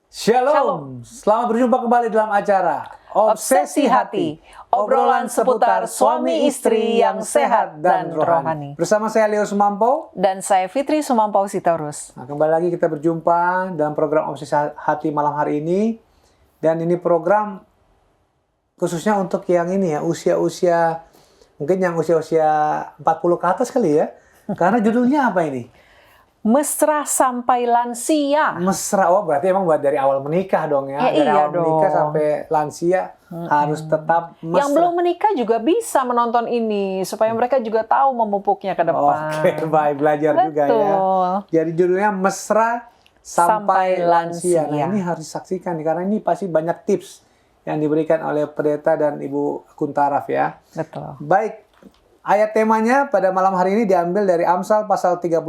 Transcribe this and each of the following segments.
Shalom, selamat berjumpa kembali dalam acara Obsesi Hati, obrolan seputar suami istri yang sehat dan rohani. Bersama saya Leo Sumampo dan saya Fitri Sumampo Sitorus. Nah, kembali lagi kita berjumpa dalam program Obsesi Hati malam hari ini. Dan ini program khususnya untuk yang ini ya, usia-usia, mungkin yang usia-usia 40 ke atas kali ya. Karena judulnya apa ini? Mesra sampai lansia. Mesra, oh berarti emang buat dari awal menikah dong ya. Dari awal menikah sampai lansia harus tetap mesra. Yang belum menikah juga bisa menonton ini supaya mereka juga tahu memupuknya ke depan. Oke, baik, belajar juga ya. Jadi judulnya Mesra sampai lansia. Nah, ini harus disaksikan nih, karena ini pasti banyak tips yang diberikan oleh pendeta dan Ibu Kuntaraf ya. Betul. Baik, ayat temanya pada malam hari ini diambil dari Amsal pasal 31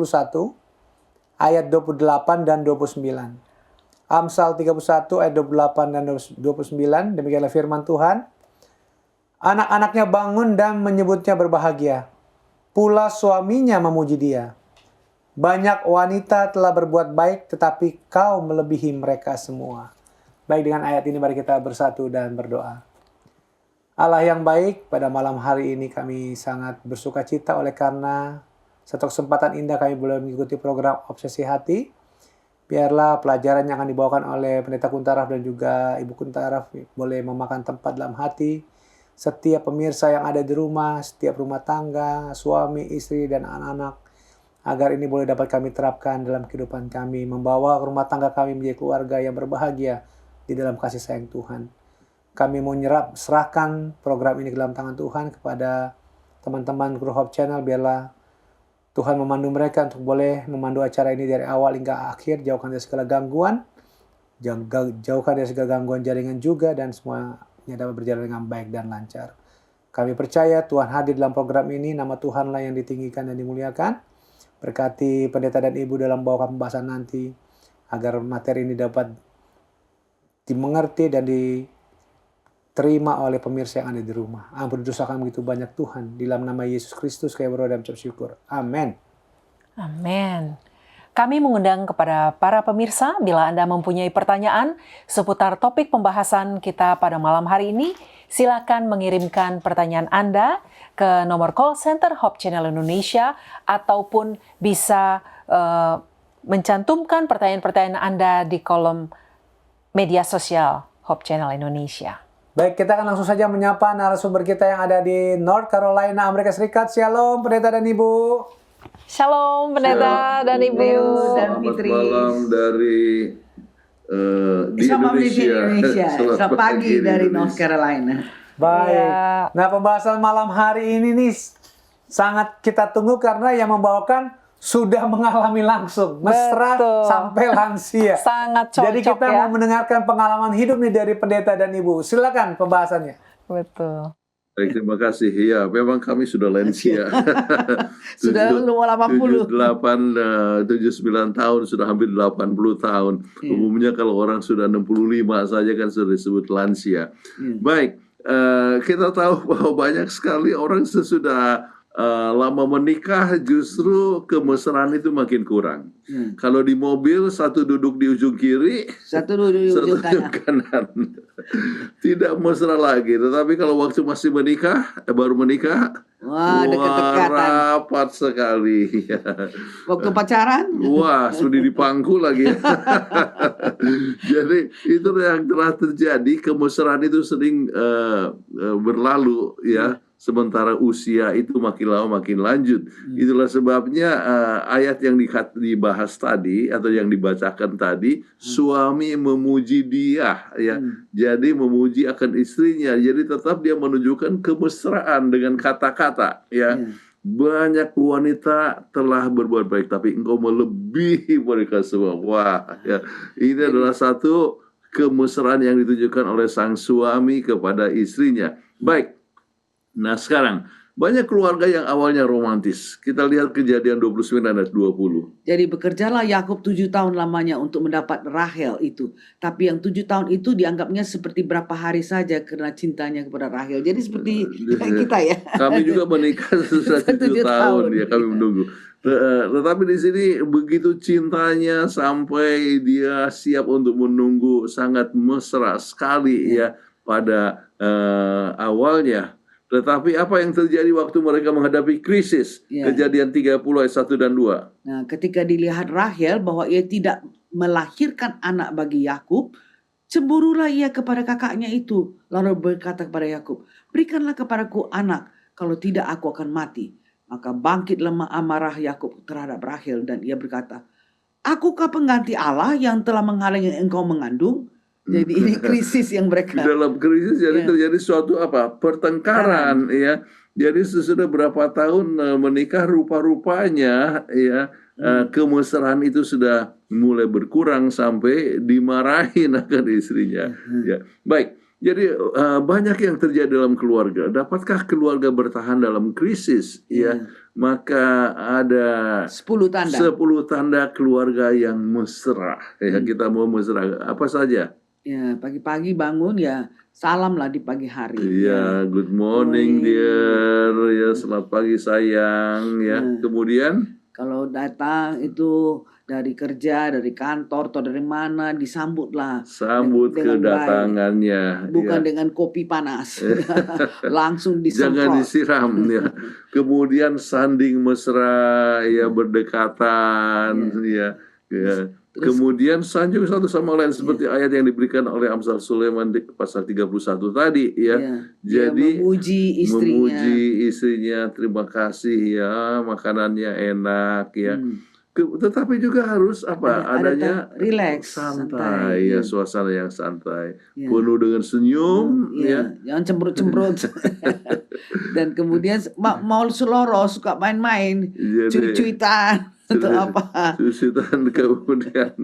ayat 28 dan 29. Amsal 31 ayat 28 dan 29, demikianlah firman Tuhan. Anak-anaknya bangun dan menyebutnya berbahagia. Pula suaminya memuji dia. Banyak wanita telah berbuat baik, tetapi kau melebihi mereka semua. Baik, dengan ayat ini mari kita bersatu dan berdoa. Allah yang baik, pada malam hari ini kami sangat bersuka cita oleh karena satu kesempatan indah kami boleh mengikuti program Obsesi Hati. Biarlah pelajaran yang akan dibawakan oleh Pendeta Kuntaraf dan juga Ibu Kuntaraf boleh memakan tempat dalam hati setiap pemirsa yang ada di rumah, setiap rumah tangga, suami, istri, dan anak-anak. Agar ini boleh dapat kami terapkan dalam kehidupan kami, membawa rumah tangga kami menjadi keluarga yang berbahagia di dalam kasih sayang Tuhan. Kami mau serahkan program ini ke dalam tangan Tuhan kepada teman-teman Kru Hope Channel. Biarlah Tuhan memandu mereka untuk boleh memandu acara ini dari awal hingga akhir. Jauhkan dari segala gangguan, jauhkan dari segala gangguan jaringan juga, dan semuanya dapat berjalan dengan baik dan lancar. Kami percaya Tuhan hadir dalam program ini, nama Tuhanlah yang ditinggikan dan dimuliakan. Berkati pendeta dan ibu dalam bawakan pembahasan nanti, agar materi ini dapat dimengerti dan diterima oleh pemirsa yang ada di rumah. Ampun dosa kami begitu banyak Tuhan. Di dalam nama Yesus Kristus kami berdoa dan mengucap syukur. Amin. Amin. Kami mengundang kepada para pemirsa, bila Anda mempunyai pertanyaan seputar topik pembahasan kita pada malam hari ini, silakan mengirimkan pertanyaan Anda ke nomor call center Hope Channel Indonesia, ataupun bisa mencantumkan pertanyaan-pertanyaan Anda di kolom media sosial Hope Channel Indonesia. Baik, kita akan langsung saja menyapa narasumber kita yang ada di North Carolina, Amerika Serikat. Shalom, pendeta dan ibu. Shalom, pendeta dan ibu. Dan Fitri. Selamat malam dari di Indonesia. Selamat pagi dari North Carolina. Baik. Ya. Nah, pembahasan malam hari ini nih sangat kita tunggu karena yang membawakan sudah mengalami langsung mesra sampai lansia. Sangat cocok. Jadi kita mau mendengarkan pengalaman hidup nih dari pendeta dan ibu. Silakan pembahasannya. Betul. Baik, terima kasih. Ya, memang kami sudah lansia. Sudah 80. 78, 79 tahun, sudah hampir 80 tahun. Umumnya kalau orang sudah 65 saja kan sudah disebut lansia. Baik, kita tahu bahwa banyak sekali orang sesudah lama menikah justru kemesraan itu makin kurang. Kalau di mobil satu duduk di ujung kiri, satu duduk di ujung kanan. Tidak mesra lagi. Tetapi kalau waktu masih menikah, baru menikah, wah, dekat-dekatan, rapat sekali. Waktu pacaran, wah, sudah dipangku lagi. Jadi itu yang telah terjadi. Kemesraan itu sering berlalu ya. Sementara usia itu makin lama makin lanjut. Itulah sebabnya ayat yang dibahas tadi atau yang dibacakan tadi, suami memuji dia ya. Jadi memuji akan istrinya. Jadi tetap dia menunjukkan kemesraan dengan kata-kata ya. Banyak wanita telah berbuat baik, tapi engkau melebihi mereka semua. Wah, ya. Ini adalah satu kemesraan yang ditunjukkan oleh sang suami kepada istrinya. Baik. Nah sekarang, banyak keluarga yang awalnya romantis. Kita lihat Kejadian 29 ayat 20. Jadi bekerjalah Yakub 7 tahun lamanya untuk mendapat Rahel itu. Tapi yang 7 tahun itu dianggapnya seperti berapa hari saja karena cintanya kepada Rahel. Jadi seperti kita ya. Kami juga menikah sudah 7 tahun ya, kami menunggu. Tetapi di sini begitu cintanya sampai dia siap untuk menunggu, sangat mesra sekali ya pada awalnya. Tetapi apa yang terjadi waktu mereka menghadapi krisis? Ya. Kejadian 30 ayat 1 dan 2. Nah, ketika dilihat Rahel bahwa ia tidak melahirkan anak bagi Yakub, cemburulah ia kepada kakaknya itu, lalu berkata kepada Yakub, "Berikanlah kepadaku anak, kalau tidak aku akan mati." Maka bangkitlah amarah Yakub terhadap Rahel dan ia berkata, "Akukah pengganti Allah yang telah menghalangi engkau mengandung?" Jadi ini krisis yang Di mereka. dalam krisis jadi terjadi suatu pertengkaran ya. Jadi sesudah berapa tahun menikah, rupa-rupanya ya kemesraan itu sudah mulai berkurang sampai dimarahin akan istrinya. Ya. Baik. Jadi banyak yang terjadi dalam keluarga. Dapatkah keluarga bertahan dalam krisis? Ya, maka ada 10 tanda. 10 tanda keluarga yang mesra. Ya, kita mau mesra apa saja? Ya, pagi-pagi bangun ya salam lah di pagi hari. Iya, good morning dear. Ya, selamat pagi sayang. Ya, kemudian kalau datang itu dari kerja, dari kantor atau dari mana, disambutlah. sambut dengan kedatangannya. baik. Bukan ya. dengan kopi panas. Langsung Jangan disemprot. disiram ya. Kemudian sanding mesra ya, berdekatan ya. Kemudian sanjung satu sama lain seperti ayat yang diberikan oleh Amsal Sulaiman di pasal 31 tadi ya. Jadi memuji istrinya, terima kasih ya, makanannya enak ya. Tetapi juga harus adanya relax, santai ya, suasana yang santai, penuh dengan senyum ya. Jangan cemberut-cemberut. Dan kemudian mau seloro, suka main-main, cuit-cuitan atau apa. Cuitan, kemudian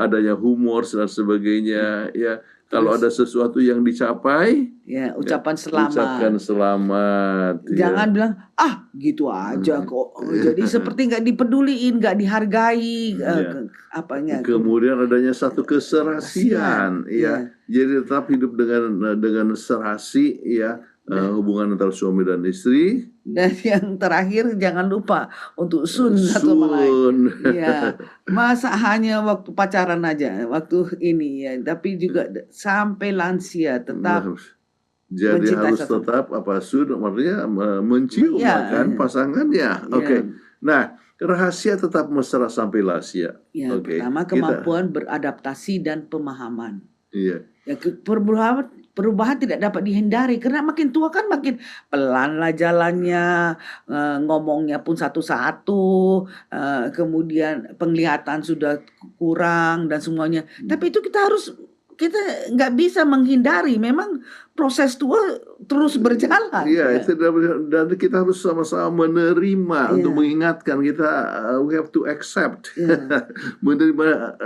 adanya humor dan sebagainya ya. Kalau ada sesuatu yang dicapai, ucapan selamat. Ucapkan selamat. Jangan bilang gitu aja kok. Jadi seperti nggak dipeduliin, nggak dihargai. Kemudian adanya satu keserasian, ya. Jadi tetap hidup dengan serasi, ya. Hubungan antara suami dan istri. Dan yang terakhir jangan lupa untuk sun atau lain. Ya, masa hanya waktu pacaran aja, waktu ini ya, tapi juga sampai lansia tetap. Jadi harus tetap sun, artinya mencium pasangannya. Oke. Nah, rahasia tetap mesra sampai lansia. Ya, pertama kemampuan beradaptasi dan pemahaman. Iya. Ya, perubahan tidak dapat dihindari karena makin tua kan makin pelan lah jalannya, ngomongnya pun satu-satu, kemudian penglihatan sudah kurang dan semuanya. Tapi itu kita nggak bisa menghindari, memang proses tua terus berjalan. Iya, dan kita harus sama-sama menerima untuk mengingatkan kita, we have to accept, menerima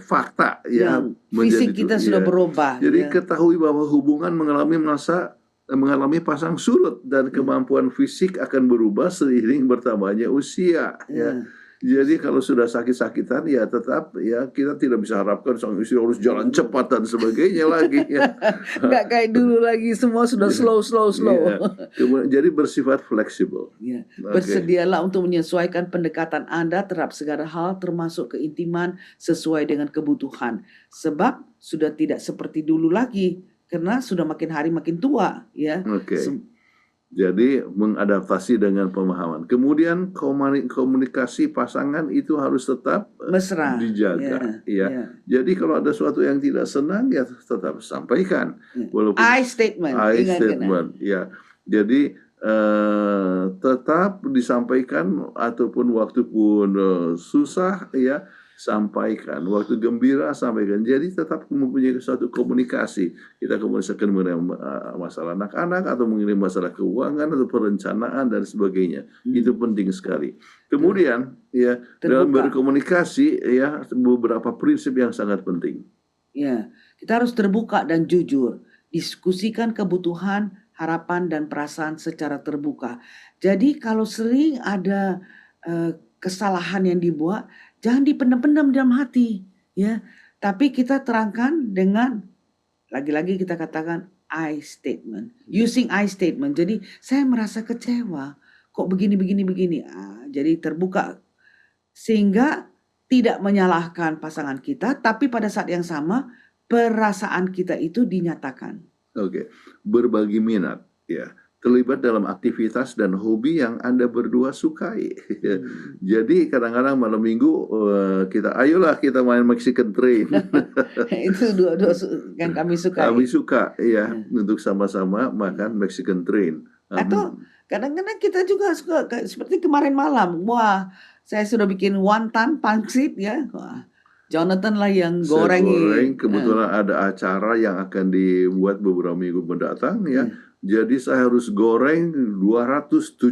fakta ya. Fisik kita sudah berubah. Jadi ketahui bahwa hubungan mengalami pasang surut dan kemampuan fisik akan berubah seiring bertambahnya usia. Ya. Jadi kalau sudah sakit-sakitan ya tetap ya kita tidak bisa harapkan sang istri harus jalan cepat dan sebagainya lagi ya. Nggak kayak dulu lagi, semua sudah slow. Ya. Jadi bersifat fleksibel. Ya. Bersedialah untuk menyesuaikan pendekatan Anda terhadap segala hal termasuk keintiman sesuai dengan kebutuhan. Sebab sudah tidak seperti dulu lagi karena sudah makin hari makin tua ya. Jadi mengadaptasi dengan pemahaman. Kemudian komunikasi pasangan itu harus tetap mesra, dijaga. Ya. Jadi kalau ada sesuatu yang tidak senang ya tetap sampaikan. Walaupun I statement. Ya. Jadi tetap disampaikan ataupun waktu pun susah ya. Sampaikan, waktu gembira sampaikan. Jadi tetap mempunyai suatu komunikasi. Kita komunikasikan mengenai masalah anak-anak atau mengenai masalah keuangan atau perencanaan dan sebagainya. Itu penting sekali. Kemudian ya dalam berkomunikasi ya beberapa prinsip yang sangat penting. Ya, kita harus terbuka dan jujur. Diskusikan kebutuhan, harapan dan perasaan secara terbuka. Jadi kalau sering ada kesalahan yang dibuat, jangan dipendam-pendam dalam hati, ya. Tapi kita terangkan dengan, lagi-lagi kita katakan I statement, using I statement. Jadi saya merasa kecewa, kok begini. Jadi terbuka sehingga tidak menyalahkan pasangan kita, tapi pada saat yang sama perasaan kita itu dinyatakan. Oke, berbagi minat, ya. Terlibat dalam aktivitas dan hobi yang Anda berdua sukai. Jadi kadang-kadang malam minggu ayolah kita main Mexican Train. Itu dua-dua yang kami sukai. Kami suka ya untuk sama-sama makan Mexican Train. Atau kadang-kadang kita juga suka seperti kemarin malam. Wah, saya sudah bikin wonton pangsit ya. Wah, Jonathan lah yang Saya gorengin. goreng, kebetulan ada acara yang akan dibuat beberapa minggu mendatang ya. Jadi saya harus goreng 275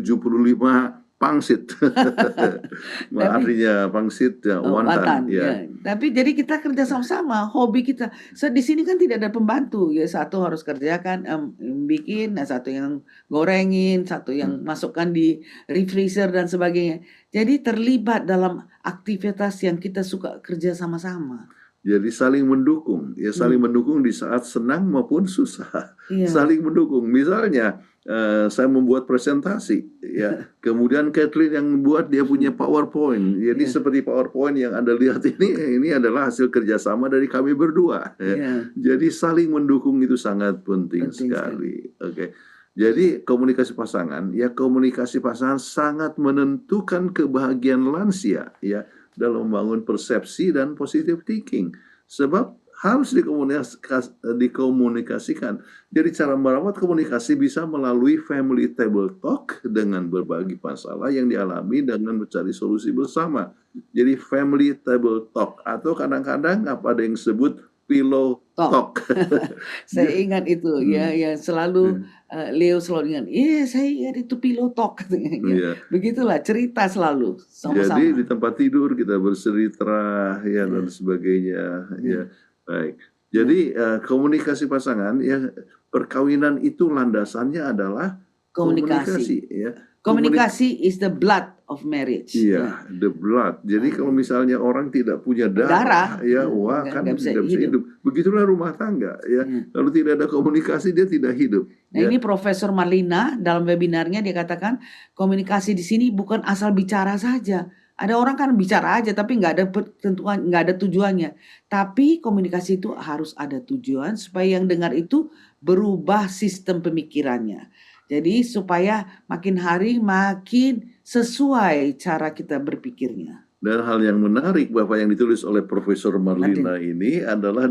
pangsit. Artinya pangsit ya, wonton ya. Tapi jadi kita kerja sama-sama, hobi kita. So, di sini kan tidak ada pembantu ya, satu harus kerjakan bikin, satu yang gorengin, satu yang masukkan di refreezer dan sebagainya. Jadi terlibat dalam aktivitas yang kita suka kerja sama-sama. Jadi saling mendukung, ya saling mendukung di saat senang maupun susah, saling mendukung. Misalnya saya membuat presentasi, ya kemudian Kathleen yang membuat dia punya PowerPoint. Jadi seperti PowerPoint yang Anda lihat ini adalah hasil kerjasama dari kami berdua. Ya. Jadi saling mendukung itu sangat penting sekali. Oke. Jadi komunikasi pasangan sangat menentukan kebahagiaan lansia, ya. Dalam membangun persepsi dan positive thinking. Sebab harus dikomunikasikan. Jadi cara merawat komunikasi bisa melalui family table talk dengan berbagi masalah yang dialami dengan mencari solusi bersama. Jadi family table talk atau kadang-kadang ada yang disebut pillow talk. Saya ingat itu ya selalu Leo selalu ingat, saya ingat itu pillow talk katanya. Begitulah cerita selalu sama-sama. Jadi di tempat tidur kita bercerita ya dan sebagainya ya. Baik. Jadi komunikasi pasangan ya, perkawinan itu landasannya adalah komunikasi ya. Komunikasi is the blood of marriage. Iya, the blood. Jadi kalau misalnya orang tidak punya darah ya, nggak bisa hidup. Begitulah rumah tangga ya. Kalau tidak ada komunikasi dia tidak hidup. Nah, ini Profesor Marlina dalam webinarnya dia katakan komunikasi di sini bukan asal bicara saja. Ada orang kan bicara aja tapi nggak ada ketentuan, nggak ada tujuannya. Tapi komunikasi itu harus ada tujuan supaya yang dengar itu berubah sistem pemikirannya. Jadi supaya makin hari makin sesuai cara kita berpikirnya. Dan hal yang menarik Bapak yang ditulis oleh Profesor Marlina ini adalah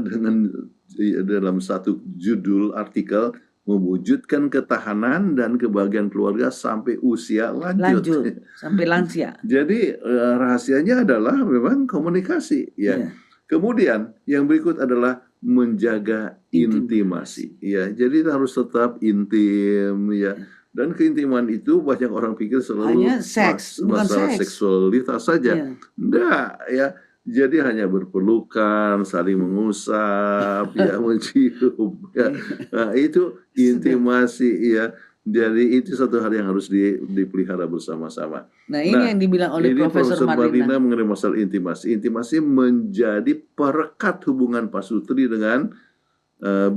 dalam satu judul artikel mewujudkan ketahanan dan kebahagiaan keluarga sampai usia lanjut sampai lansia. Jadi rahasianya adalah memang komunikasi ya. Kemudian yang berikut adalah menjaga intimasi ya. Jadi harus tetap intim ya. Dan keintiman itu banyak orang pikir selalu hanya seks, masalah seksualitas saja. Enggak ya. Jadi hanya berpelukan, saling mengusap, ya mencium ya. Nah, itu intimasi ya. Jadi itu satu hal yang harus dipelihara bersama-sama. Nah ini yang dibilang oleh Profesor Marlina mengenai masalah intimasi. Intimasi menjadi perekat hubungan pasutri dengan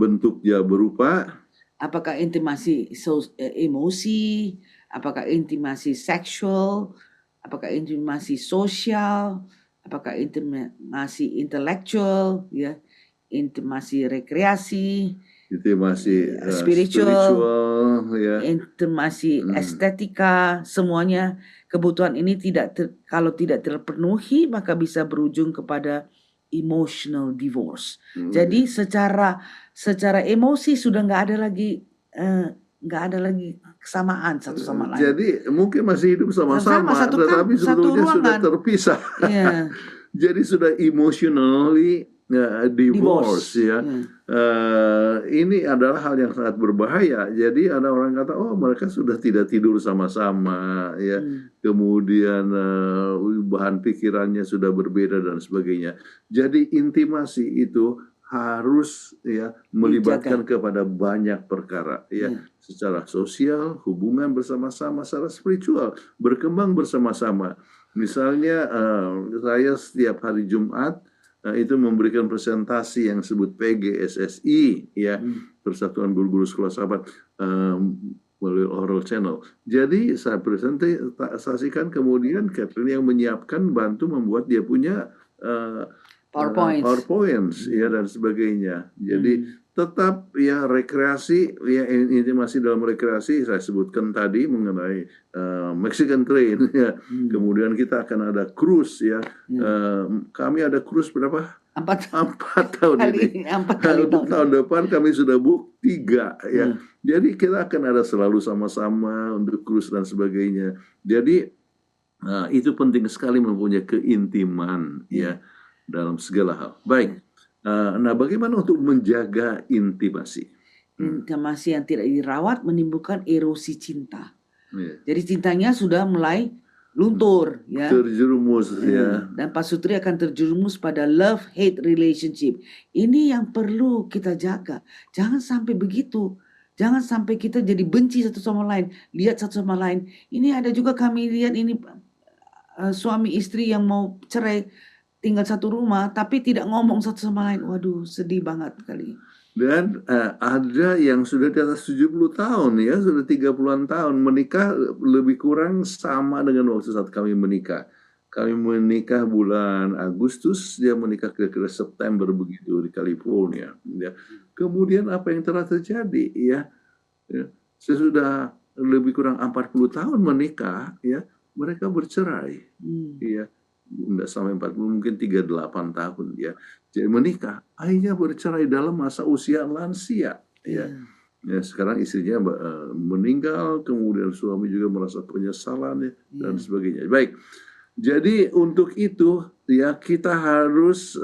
bentuknya berupa apakah intimasi emosi, apakah intimasi seksual, apakah intimasi sosial, apakah intimasi intelektual, ya, intimasi rekreasi, intimasi spiritual ya. Intimasi estetika, semuanya kebutuhan ini kalau tidak terpenuhi maka bisa berujung kepada emotional divorce. Jadi secara emosi sudah nggak ada lagi kesamaan satu sama lain. Jadi mungkin masih hidup sama-sama, tetapi sebetulnya sudah terpisah. Jadi sudah emotionally divorce ya. Ini adalah hal yang sangat berbahaya. Jadi ada orang kata, oh mereka sudah tidak tidur sama-sama ya. Kemudian bahan pikirannya sudah berbeda dan sebagainya. Jadi intimasi itu harus ya melibatkan kepada banyak perkara ya. Secara sosial, hubungan bersama-sama, secara spiritual, berkembang bersama-sama. Misalnya saya setiap hari Jumat itu memberikan presentasi yang disebut PGSSI ya, Persatuan Guru-Guru Sekolah Sahabat. melalui oral channel. Jadi saya presentasikan, kemudian Catherine yang menyiapkan, bantu membuat dia punya PowerPoints ya dan sebagainya. Jadi tetap ya rekreasi, ya ini masih dalam rekreasi. Saya sebutkan tadi mengenai Mexican Train ya. Kemudian kita akan ada cruise ya. Kami ada cruise berapa? 4 tahun ini. 4 kali Untuk tahun depan kami sudah book 3 ya. Jadi kita akan ada selalu sama-sama untuk cruise dan sebagainya. Jadi itu penting sekali mempunyai keintiman ya dalam segala hal. Baik. Nah, bagaimana untuk menjaga intimasi? Intimasi yang tidak dirawat menimbulkan erosi cinta. Jadi cintanya sudah mulai luntur, ya. Terjerumus, ya. Dan Pak Sutri akan terjerumus pada love-hate relationship. Ini yang perlu kita jaga. Jangan sampai begitu. Jangan sampai kita jadi benci satu sama lain, lihat satu sama lain. Ini ada juga kami lihat ini suami istri yang mau cerai, tinggal satu rumah, tapi tidak ngomong satu sama lain. Waduh, sedih banget kali. Dan ada yang sudah di atas 70 tahun ya, sudah 30-an tahun menikah lebih kurang sama dengan waktu saat kami menikah. Kami menikah bulan Agustus, dia menikah kira-kira September begitu di California. Ya. Kemudian apa yang telah terjadi ya? Sesudah lebih kurang 40 tahun menikah ya, mereka bercerai. Ya. Enggak sampai 40, mungkin 38 tahun ya. Jadi menikah, akhirnya bercerai dalam masa usia lansia ya. Ya, sekarang istrinya meninggal, kemudian suami juga merasa penyesalan ya, dan sebagainya. Baik. Jadi untuk itu ya kita harus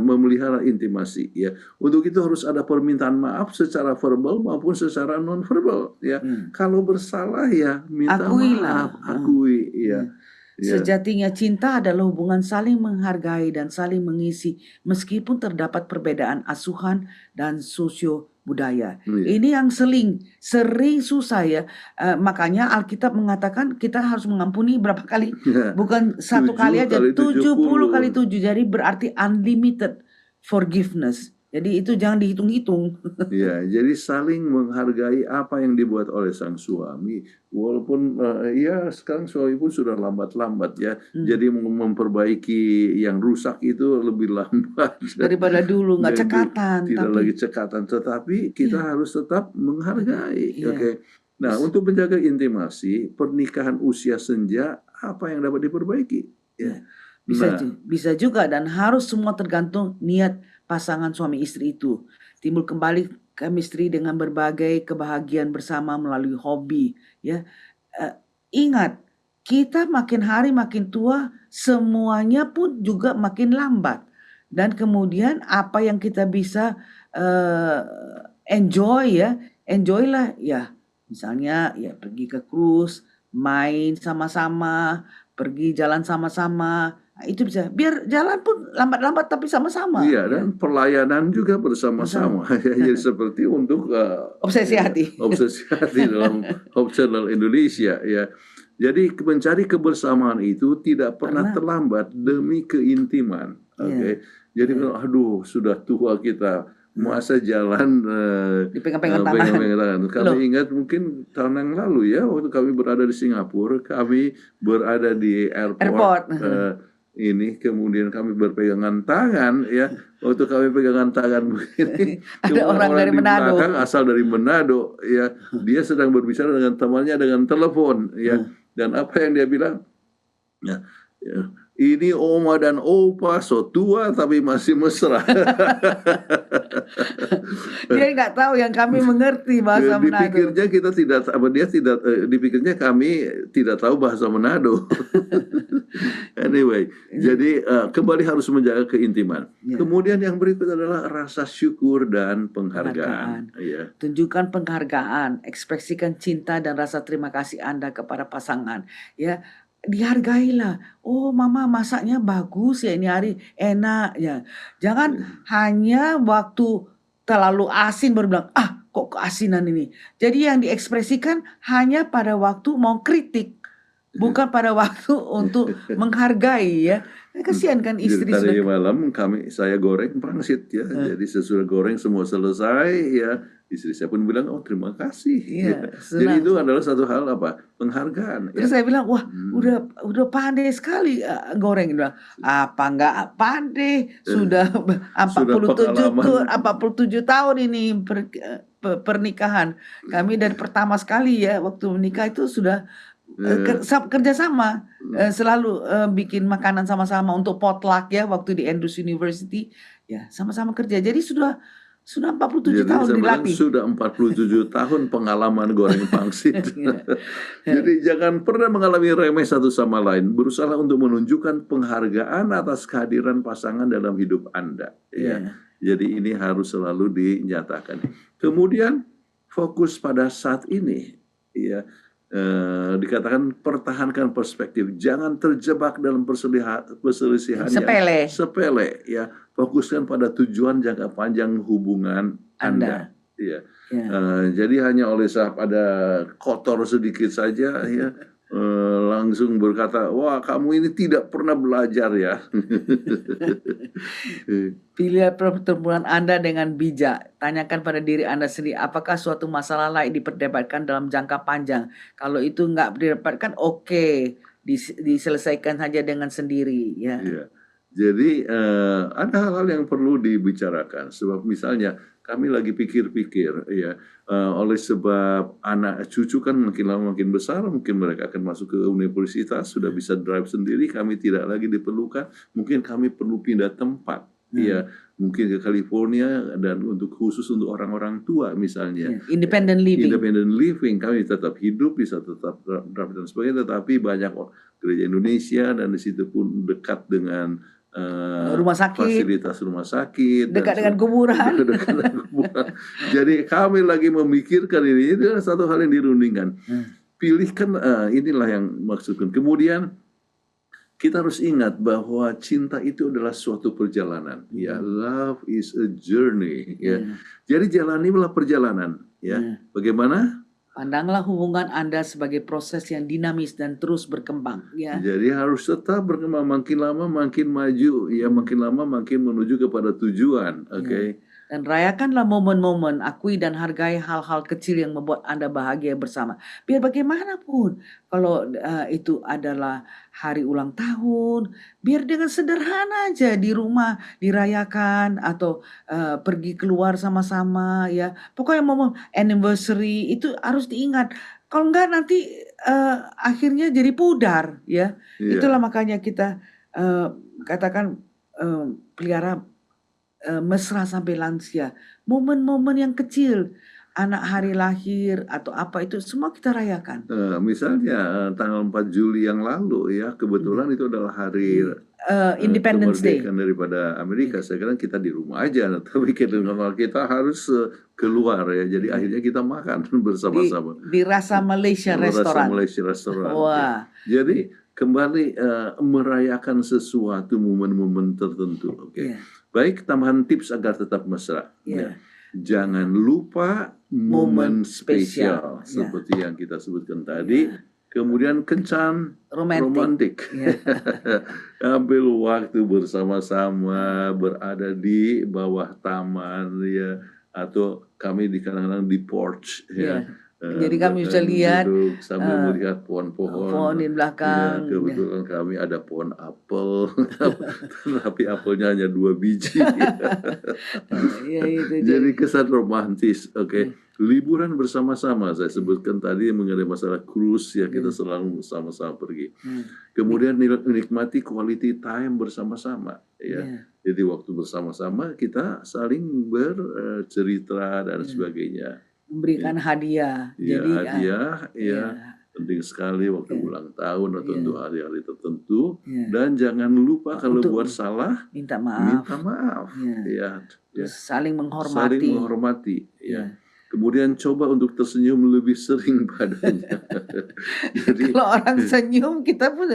memelihara intimasi ya. Untuk itu harus ada permintaan maaf secara verbal maupun secara non verbal ya. Kalau bersalah ya minta maaf, akui ya. Sejatinya cinta adalah hubungan saling menghargai dan saling mengisi meskipun terdapat perbedaan asuhan dan sosio budaya. Ini yang sering susah ya. Makanya Alkitab mengatakan kita harus mengampuni berapa kali? Bukan satu kali aja, 70 kali 7. Jadi berarti unlimited forgiveness. Jadi itu jangan dihitung-hitung. Ya, jadi saling menghargai apa yang dibuat oleh sang suami. Walaupun ya sekarang suami pun sudah lambat-lambat ya. Jadi memperbaiki yang rusak itu lebih lambat. Daripada dulu, nggak cekatan. Tidak lagi cekatan, tetapi kita harus tetap menghargai. Oke. Nah, untuk menjaga intimasi, pernikahan usia senja, apa yang dapat diperbaiki? Ya. Bisa juga dan harus semua tergantung niat pasangan suami istri itu. Timbul kembali chemistry dengan berbagai kebahagiaan bersama melalui hobi ya. Ingat, kita makin hari makin tua, semuanya pun juga makin lambat. Dan kemudian apa yang kita bisa enjoylah ya. Misalnya ya pergi ke cruise, main sama-sama, pergi jalan sama-sama. Nah, itu bisa. Biar jalan pun lambat-lambat tapi sama-sama. Iya, dan pelayanan juga bersama-sama. Jadi seperti untuk obsesi hati. Obsesi hati dalam Hope Channel Indonesia ya. Jadi mencari kebersamaan itu tidak pernah terlambat demi keintiman. Oke. Jadi aduh sudah tua kita, masa jalan dipegang-pegang tangan. Kami ingat mungkin tahun yang lalu ya, waktu kami berada di Singapura, kami berada di airport. Ini kemudian kami berpegangan tangan ya. Waktu kami pegangan tangan begini, ada orang dari Manado, asal dari Manado ya. Dia sedang berbicara dengan temannya dengan telepon ya. Dan apa yang dia bilang? Ya, ini oma dan opa so tua tapi masih mesra. Dia nggak tahu yang kami mengerti bahasa Manado. Dipikirnya kami tidak tahu bahasa Manado. Anyway, jadi kembali harus menjaga keintiman. Kemudian yang berikut adalah rasa syukur dan penghargaan. Tunjukkan penghargaan, ekspresikan cinta dan rasa terima kasih Anda kepada pasangan. Ya. Dihargailah. Oh, mama masaknya bagus ya ini hari, enak ya. Jangan hanya waktu terlalu asin baru bilang, kok keasinan ini. Jadi yang diekspresikan hanya pada waktu mau kritik, bukan pada waktu untuk menghargai ya. Kasihan kan istri. Jadi tadi malam saya goreng pangsit ya. Jadi sesudah goreng semua selesai ya. Istri saya pun bilang, oh terima kasih. Iya, Jadi senang. itu adalah satu hal penghargaan. Terus saya bilang, wah Hmm. udah pandai sekali goreng. Dia bilang, apa enggak pandai, sudah Sudah 47 tahun ini pernikahan. Kami dari pertama sekali ya waktu menikah itu sudah kerjasama, selalu bikin makanan sama-sama untuk potluck ya waktu di Andrews University ya, sama-sama kerja. Jadi sudah 47 Jadi tahun saya bilang dilatih. sudah 47 tahun pengalaman goreng pangsit. Jadi jangan pernah mengalami remeh satu sama lain. Berusaha untuk menunjukkan penghargaan atas kehadiran pasangan dalam hidup Anda. Ya. Jadi ini harus selalu dinyatakan. Kemudian fokus pada saat ini. Ya. Dikatakan pertahankan perspektif, jangan terjebak dalam perselisihan yang sepele ya, fokuskan pada tujuan jangka panjang hubungan Anda. Ya. Jadi hanya oleh saat ada kotor sedikit saja ya, langsung berkata, wah kamu ini tidak pernah belajar ya. Pilih pertemuan Anda dengan bijak. Tanyakan pada diri Anda sendiri, apakah suatu masalah layak diperdebatkan dalam jangka panjang. Kalau itu nggak diperdebatkan, oke, diselesaikan saja dengan sendiri. Ya. Jadi ada hal-hal yang perlu dibicarakan. Sebab misalnya kami lagi pikir-pikir ya, oleh sebab anak cucu kan makin lama makin besar, mungkin mereka akan masuk ke universitas, sudah bisa drive sendiri, kami tidak lagi diperlukan, mungkin kami perlu pindah tempat. Ya, mungkin ke California dan khusus untuk orang-orang tua misalnya. Independent living, kami tetap hidup, bisa tetap drive dan sebagainya, tetapi banyak gereja Indonesia dan di situ pun dekat dengan rumah sakit, fasilitas rumah sakit, dekat dengan kuburan. Jadi kami lagi memikirkan ini adalah satu hal yang dirundingkan. Pilihkan, inilah yang maksudkan. Kemudian kita harus ingat bahwa cinta itu adalah suatu perjalanan. Ya, love is a journey. Ya, jadi jalanilah perjalanan. Ya, bagaimana? Pandanglah hubungan Anda sebagai proses yang dinamis dan terus berkembang. Ya. Jadi harus tetap berkembang, makin lama makin maju, ya makin lama makin menuju kepada tujuan. Oke. Dan rayakanlah momen-momen, akui dan hargai hal-hal kecil yang membuat Anda bahagia bersama. Biar bagaimanapun, kalau itu adalah hari ulang tahun, biar dengan sederhana aja di rumah dirayakan atau pergi keluar sama-sama ya. Pokoknya momen anniversary itu harus diingat. Kalau enggak nanti akhirnya jadi pudar ya. Itulah makanya kita katakan pelihara mesra sampai lansia. Momen-momen yang kecil, anak hari lahir atau apa itu semua kita rayakan. Misalnya tanggal 4 Juli yang lalu ya, kebetulan itu adalah hari Independence Day daripada Amerika. Saya kira kita di rumah aja, tapi kita harus keluar ya. Jadi akhirnya kita makan bersama-sama di Rasa Malaysia Restoran. Wah. Jadi kembali merayakan sesuatu momen-momen tertentu. Oke. Baik, tambahan tips agar tetap mesra. Ya. Jangan lupa momen spesial seperti yang kita sebutkan tadi. Kemudian kencan romantik. Ambil waktu bersama-sama, berada di bawah taman ya, atau kami kadang-kadang di porch ya. Jadi kami bisa lihat sambil melihat pohon-pohon di belakang. Ya, kebetulan kami ada pohon apel, tapi apelnya hanya 2 biji. Jadi kesan romantis. Oke. Liburan bersama-sama, saya sebutkan tadi mengenai masalah cruise ya, kita selalu sama-sama pergi. Kemudian menikmati quality time bersama-sama ya. Jadi waktu bersama-sama kita saling bercerita dan sebagainya. Memberikan hadiah. Jadi hadiah ya, penting sekali waktu ulang tahun atau untuk hari-hari tertentu. Dan jangan lupa kalau buat salah minta maaf. Ya. Saling menghormati. Ya. Kemudian coba untuk tersenyum lebih sering padanya. Jadi kalau orang senyum kita pun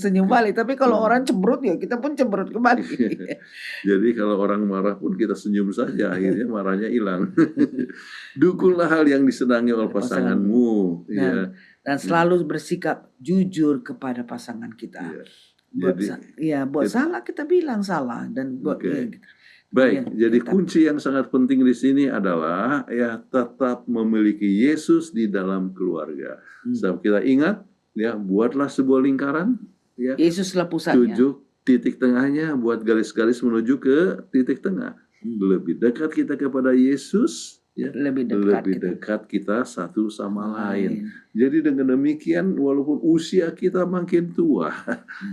senyum balik, tapi kalau orang cemberut ya kita pun cemberut kembali. Jadi kalau orang marah pun kita senyum saja, akhirnya marahnya hilang. Dukunglah hal yang disenangi oleh pasanganmu. Dan selalu bersikap jujur kepada pasangan kita. Buat salah kita bilang salah dan buat Baik, Ya, jadi tetap. kunci yang sangat penting di sini adalah ya tetap memiliki Yesus di dalam keluarga. Sebab kita ingat ya, buatlah sebuah lingkaran ya, Yesuslah pusatnya. 7 titik tengahnya, buat garis-garis menuju ke titik tengah. Lebih dekat kita kepada Yesus ya, Lebih dekat lebih kita. dekat kita satu sama lain. Jadi dengan demikian walaupun usia kita makin tua,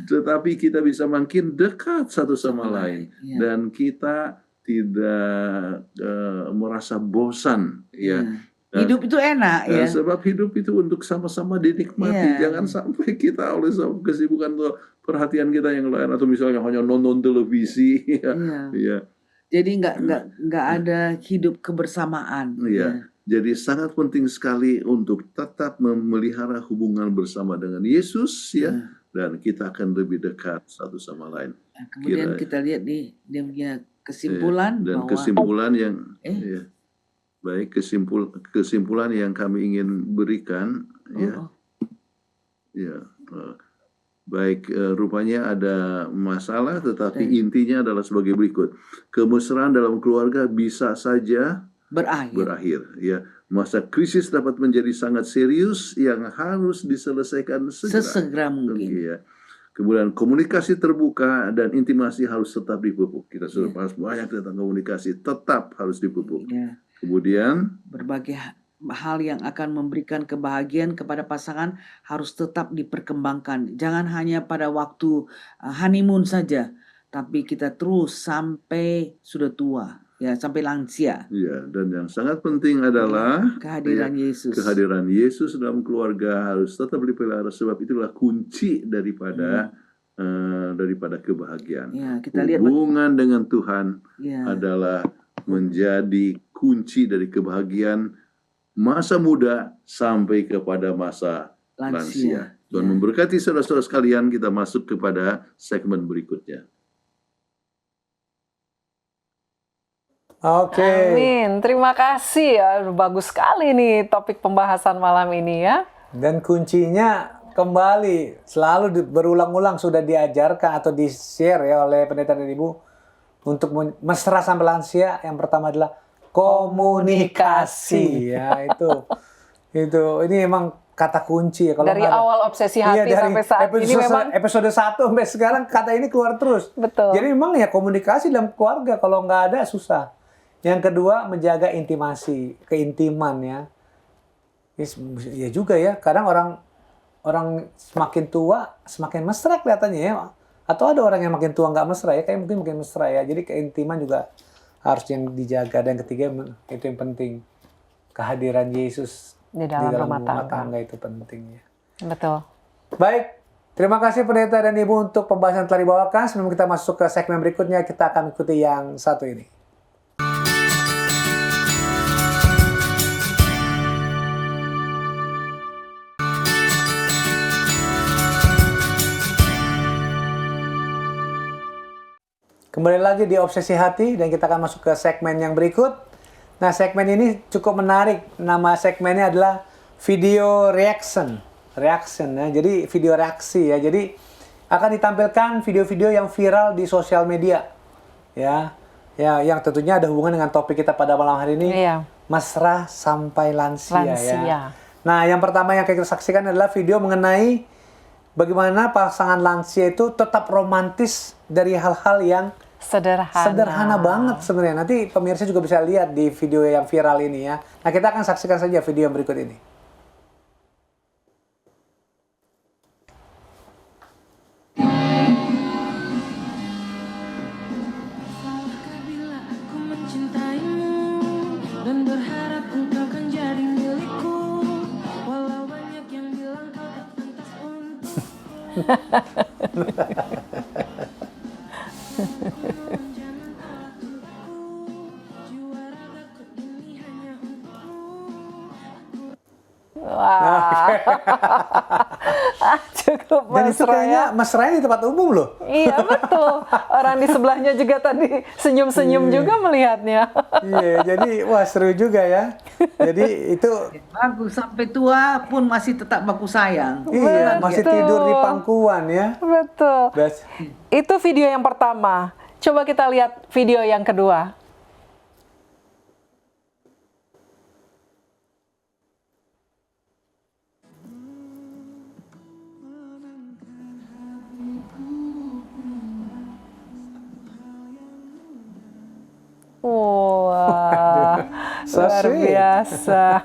tetapi kita bisa makin dekat satu sama lain. Ya. Dan kita tidak merasa bosan ya. Hidup itu enak ya. Sebab hidup itu untuk sama-sama dinikmati. Ya. Jangan sampai kita oleh sebab kesibukan atau perhatian kita yang lain, atau misalnya hanya nonton televisi ya. Ya. Jadi nggak ada hidup kebersamaan. Ya. Jadi sangat penting sekali untuk tetap memelihara hubungan bersama dengan Yesus ya. Dan kita akan lebih dekat satu sama lain. Nah, kemudian kita lihat nih dia punya kesimpulan dan bahwa kesimpulan yang ya, baik, kesimpulan yang kami ingin berikan baik, rupanya ada masalah, tetapi intinya adalah sebagai berikut. Kemesraan dalam keluarga bisa saja berakhir ya. Masa krisis dapat menjadi sangat serius yang harus diselesaikan sesegera mungkin. Ya. Kemudian komunikasi terbuka dan intimasi harus tetap dipupuk. Kita sudah bahas banyak tentang komunikasi, tetap harus dipupuk. Kemudian berbagai hal yang akan memberikan kebahagiaan kepada pasangan harus tetap diperkembangkan. Jangan hanya pada waktu honeymoon saja, tapi kita terus sampai sudah tua, ya, sampai lansia. Ya, dan yang sangat penting adalah kehadiran Yesus. Kehadiran Yesus dalam keluarga harus tetap dipelihara, sebab itulah kunci daripada kebahagiaan. Ya, kita lihat hubungan dengan Tuhan adalah menjadi kunci dari kebahagiaan masa muda sampai kepada masa lansia. Tuhan memberkati saudara-saudara sekalian. Kita masuk kepada segmen berikutnya. Oke. Amin. Terima kasih ya. Bagus sekali nih topik pembahasan malam ini ya. Dan kuncinya kembali selalu berulang-ulang sudah diajarkan atau di-share ya oleh pendeta dan ibu untuk mesra sampai lansia. Yang pertama adalah komunikasi ya, itu ini emang kata kunci ya. Kalau dari awal obsesi hati sampai saat ini memang episode 1 sampai sekarang kata ini keluar terus. Betul. Jadi memang ya komunikasi dalam keluarga kalau nggak ada susah. Yang kedua menjaga intimasi, keintiman ya. Ya juga ya, kadang orang semakin tua semakin mesra kelihatannya ya. Atau ada orang yang makin tua nggak mesra ya, kayak mungkin makin mesra ya. Jadi keintiman juga harus yang dijaga. Dan ketiga itu yang penting, kehadiran Yesus di dalam rumah tangga itu penting ya. Betul. Baik, terima kasih pendeta dan ibu untuk pembahasan yang telah dibawakan. Sebelum kita masuk ke segmen berikutnya, kita akan ikuti yang satu ini. Kembali lagi di Obsesi Hati dan kita akan masuk ke segmen yang berikut. Nah, segmen ini cukup menarik. Nama segmennya adalah video reaction ya. Jadi video reaksi ya. Jadi akan ditampilkan video-video yang viral di sosial media. Ya. Ya, yang tentunya ada hubungan dengan topik kita pada malam hari ini. Iya. Mesra sampai lansia ya. Ya. Nah, yang pertama yang kita saksikan adalah video mengenai bagaimana pasangan lansia itu tetap romantis dari hal-hal yang sederhana banget sebenarnya. Nanti pemirsa juga bisa lihat di video yang viral ini ya. Nah, kita akan saksikan saja video yang berikut ini. Wah. Cukup Dan itu mesra kayaknya ya. mesranya di tempat umum loh. Iya, betul. Orang di sebelahnya juga tadi senyum-senyum juga melihatnya. Iya, jadi wah seru juga ya. Jadi itu bagus, sampai tua pun masih tetap baku sayang. iya, masih Betul. tidur di pangkuan ya. Betul. Itu video yang pertama. Coba kita lihat video yang kedua. Wah, So luar sweet. biasa.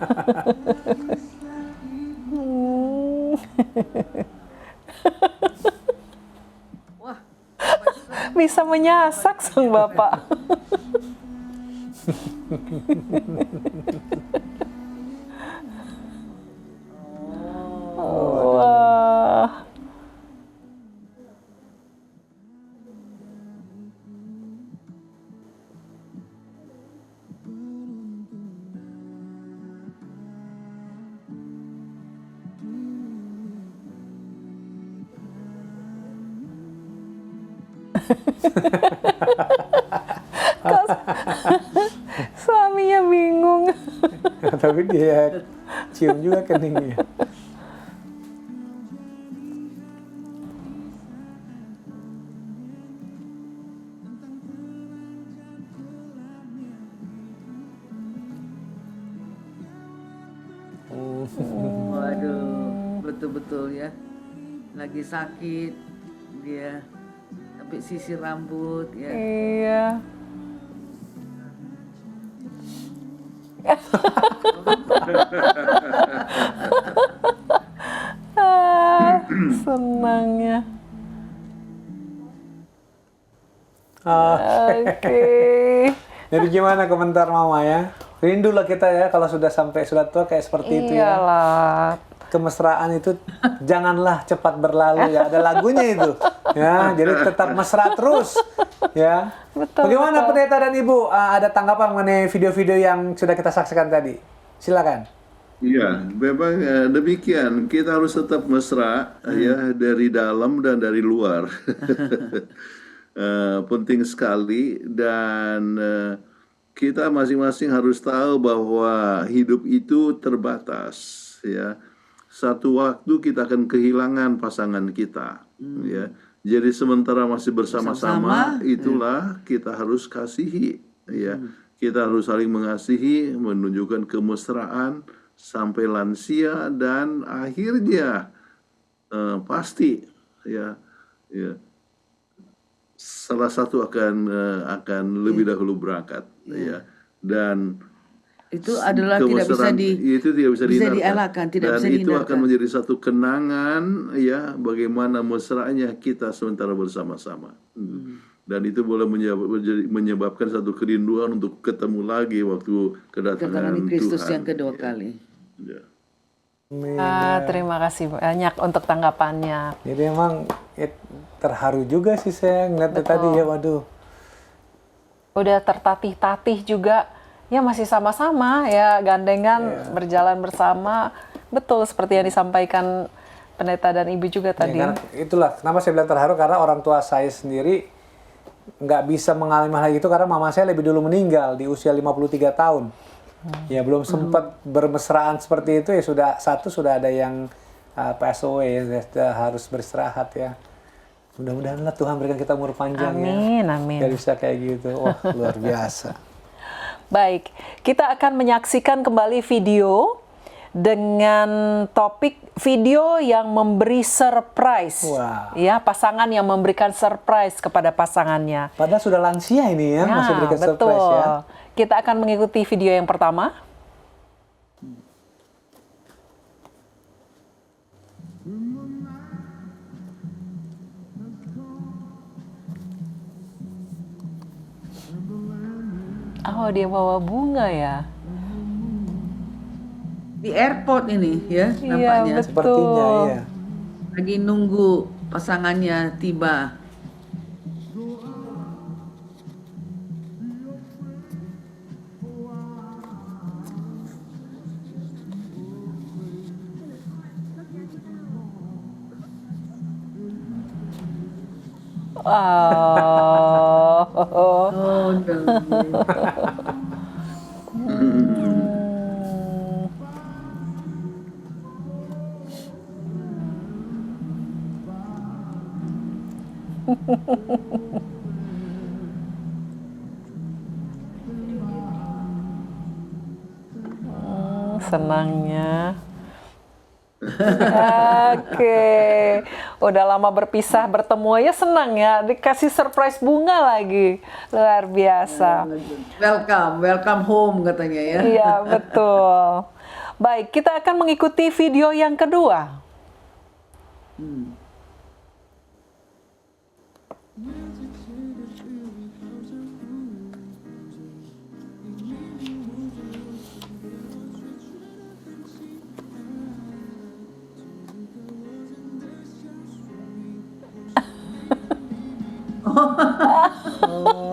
Bisa menyasak sang bapak. Wah. Suaminya bingung. Tapi dia cium juga keningnya. Waduh, betul-betul ya. Lagi sakit dia, tapi sisir rambut ya. Iya. Senangnya. Oke. Jadi gimana komentar Mama ya? Rindu lah kita ya kalau sudah sampai sudah tua kayak seperti itu ya. Iyalah. Kemesraan itu janganlah cepat berlalu ya. Ada lagunya itu. Ya, jadi tetap mesra terus. Ya. Betul, Bagaimana betul. Pendeta dan Ibu? Ada tanggapan mengenai video-video yang sudah kita saksikan tadi? Silakan. Iya, memang demikian. Kita harus tetap mesra ya dari dalam dan dari luar. Penting sekali dan kita masing-masing harus tahu bahwa hidup itu terbatas ya. Satu waktu kita akan kehilangan pasangan kita ya. Jadi sementara masih bersama-sama itulah kita harus kasihi ya. Kita harus saling mengasihi, menunjukkan kemesraan sampai lansia dan akhirnya pasti ya salah satu akan lebih dahulu berangkat ya. Dan Itu adalah tidak bisa kemesraan itu tidak bisa dihindarkan. dielakkan, tidak Dan bisa itu dihindarkan. akan menjadi satu kenangan ya bagaimana mesranya kita sementara bersama-sama. Dan itu boleh menyebabkan satu kerinduan untuk ketemu lagi waktu kedatangan Kristus Tuhan. yang kedua kali. Ya. Terima kasih banyak untuk tanggapannya. Jadi emang terharu juga sih saya ngeliatnya tadi ya, waduh. Udah tertatih-tatih juga, ya masih sama-sama ya gandengan berjalan bersama. Betul seperti yang disampaikan Pendeta dan Ibu juga tadi. Ya, karena itulah kenapa saya bilang terharu, karena orang tua saya sendiri nggak bisa mengalami hal itu karena mama saya lebih dulu meninggal di usia 53 tahun. Ya belum sempat bermesraan seperti itu ya sudah ada yang pass away ya, sudah harus beristirahat ya. Mudah-mudahan lah Tuhan berikan kita umur panjang Amin, ya. amin. Biar bisa kayak gitu. Wah, luar biasa. Baik, kita akan menyaksikan kembali video dengan topik video yang memberi surprise. Wah. Ya, pasangan yang memberikan surprise kepada pasangannya. Padahal sudah lansia ini ya, masih berikan betul. surprise ya. Kita akan mengikuti video yang pertama. Oh, dia bawa bunga ya? Di airport ini ya nampaknya. Iya, betul. Sepertinya iya. Lagi nunggu pasangannya tiba. Oh. Oh, no. senangnya. Oke, udah lama berpisah bertemu ya senang ya, dikasih surprise bunga lagi, luar biasa. Welcome home katanya ya. Iya betul. Baik, kita akan mengikuti video yang kedua.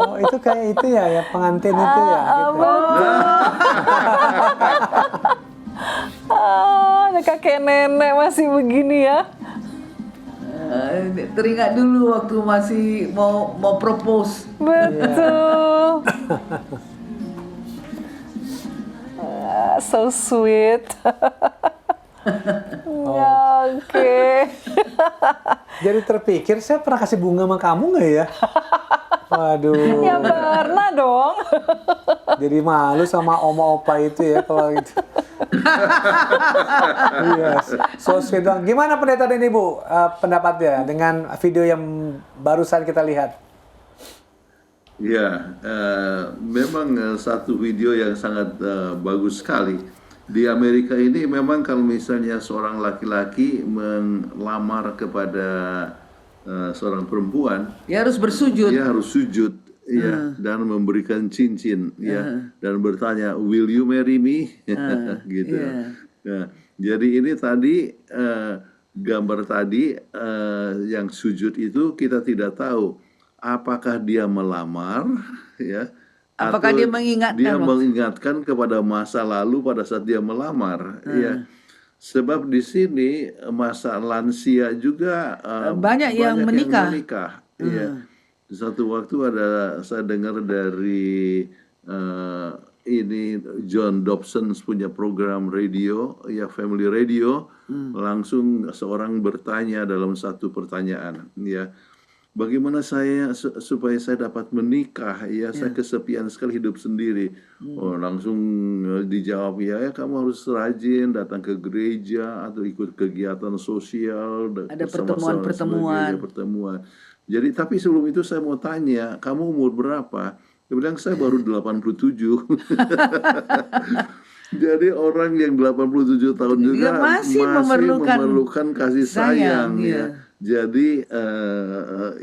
Oh, itu kayak itu ya pengantin itu ya. Gitu. Ada kakek nenek masih begini ya. Teringat dulu waktu masih mau propose. Betul. So sweet. Ya, oke. Jadi terpikir saya pernah kasih bunga sama kamu nggak ya? Waduh. Ya pernah dong. Jadi malu sama oma opa itu ya kalau itu. Iya, so sweet dong. Gimana pendeta dan ibu pendapatnya dengan video yang barusan kita lihat? Ya, memang satu video yang sangat bagus sekali. Di Amerika ini memang kalau misalnya seorang laki-laki melamar kepada seorang perempuan, Dia harus bersujud. dia harus sujud, ya, dan memberikan cincin, ya, dan bertanya, "Will you marry me?" gitu. Nah, jadi ini tadi gambar tadi yang sujud itu kita tidak tahu apakah dia melamar, ya. Apakah atau dia mengingatkan dia waktu- mengingatkan kepada masa lalu pada saat dia melamar, ya. Sebab di sini masa lansia juga Banyak yang menikah. ya. Satu waktu saya dengar dari ini John Dobson punya program radio, ya Family Radio, langsung seorang bertanya dalam satu pertanyaan, ya. Bagaimana supaya saya dapat menikah? Ya, saya kesepian sekali hidup sendiri. Oh, langsung dijawab, ya kamu harus rajin datang ke gereja atau ikut kegiatan sosial. Ada bersama-sama sebagainya, pertemuan. Jadi, tapi sebelum itu saya mau tanya, kamu umur berapa? Dia bilang, saya baru 87. Jadi orang yang 87 tahun juga masih memerlukan kasih sayang, iya. ya. Jadi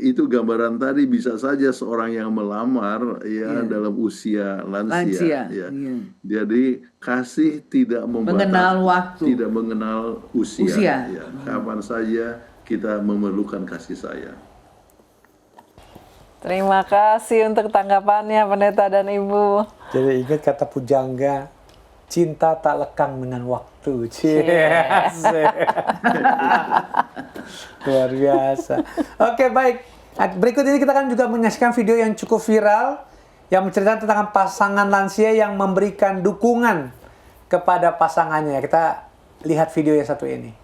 itu gambaran tadi bisa saja seorang yang melamar ya dalam usia lansia, ya. iya. Jadi kasih tidak Mengenal waktu. tidak mengenal usia. Ya. Kapan saja kita memerlukan kasih sayang. Terima kasih untuk tanggapannya pendeta dan ibu. Jadi ingat kata pujangga, cinta tak lekang dengan waktu. Yes. Luar biasa. Oke, baik. Nah, berikut ini kita akan juga menyaksikan video yang cukup viral yang menceritakan tentang pasangan lansia yang memberikan dukungan kepada pasangannya. Kita lihat video yang satu ini.